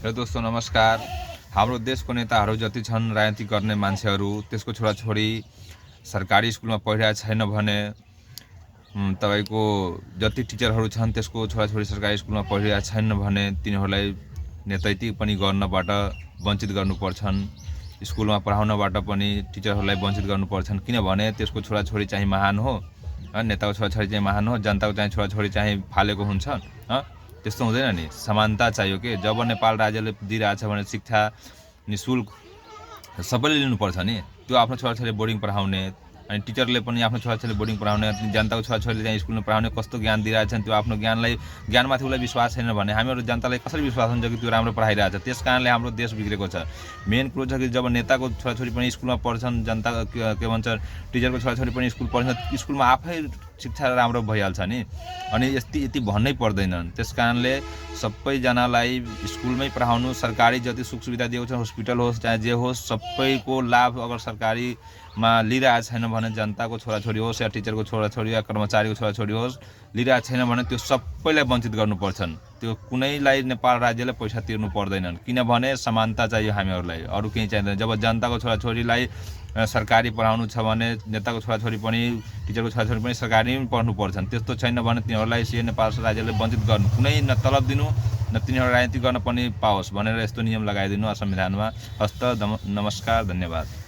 Hello दोस्तों नमस्कार। हाम्रो देशको नेताहरू जति छन् राजनीति गर्ने मान्छेहरू त्यसको छोराछोरी सरकारी स्कुलमा पढिरहेको छैन भने तपाईको जति टिचरहरू छन् त्यसको छोराछोरी सरकारी स्कुलमा पढिरहेको छैन भने तिनीहरूलाई नेतृत्व पनि गर्नबाट वञ्चित गर्नुपर्छन्। स्कुलमा पढाउनबाट पनि टिचरहरूलाई वञ्चित गर्नुपर्छन् किनभने त्यसको छोराछोरी चाहिँ महान हो। नेताको छोराछोरी चाहिँ महान हो, जनताको चाहिँ छोराछोरी चाहिँ फालेको हुन्छ। त्यस्तो हुँदैन नि, समानता चाहियो के। जब नेपाल राज्यले दिइरहेछ भने शिक्षा निःशुल्क सबैले लिनुपर्छ नि। त्यो आफ्नो छोराछोरी बोर्डिङ पढाउने अनि टिचरले पनि आफ्नो छोराछोरी बोर्डिङ पढाउने, जनताको छोराछोरीले चाहिँ स्कुलमा पढाउने कस्तो ज्ञान दिइरहेछन् त्यो आफ्नो ज्ञानमाथि उसलाई विश्वास छैन भने हामीहरू जनतालाई कसरी विश्वास हुन्छ कि त्यो राम्रो पढाइरहेछ। त्यस कारणले हाम्रो देश बिग्रेको छ। मेन कुरो छ कि जब नेताको छोराछोरी पनि स्कुलमा पढ्छन्, जनता के भन्छ टिचरको छोराछोरी पनि स्कुल पढ्छन्, स्कुलमा आफै शिक्षा राम्रो भइहाल्छ नि। अनि यति भन्नै पर्दैन। त्यस कारणले सबैजनालाई स्कुलमै पढाउनु, सरकारी जति सुख सुविधा दिएको छ, हस्पिटल होस् चाहे जे होस्, सबैको लाभ अगर सरकारीमा लिइरहेको छैन भने जनताको छोराछोरी होस् या टिचरको छोराछोरी या कर्मचारीको छोराछोरी होस् लिइरहेको छैन भने त्यो सबैलाई वञ्चित गर्नुपर्छन्। त्यो कुनैलाई नेपाल राज्यले पैसा तिर्नु पर्दैनन् किनभने समानता चाहियो हामीहरूलाई, अरू केही चाहिँदैन। जब जनताको छोराछोरीलाई सरकारी पढाउनु छ भने नेताको छोराछोरी पनि टिचरको छोराछोरी पनि सरकारीमै पढ्नुपर्छन्। त्यस्तो छैन भने तिनीहरूलाई नेपाल राज्यले वञ्चित गर्नु, कुनै न तलब दिनु न तिनीहरू राजनीति गर्न पनि पाओस् भनेर यस्तो नियम लगाइदिनु संविधानमा। हस्त नमस्कार, धन्यवाद।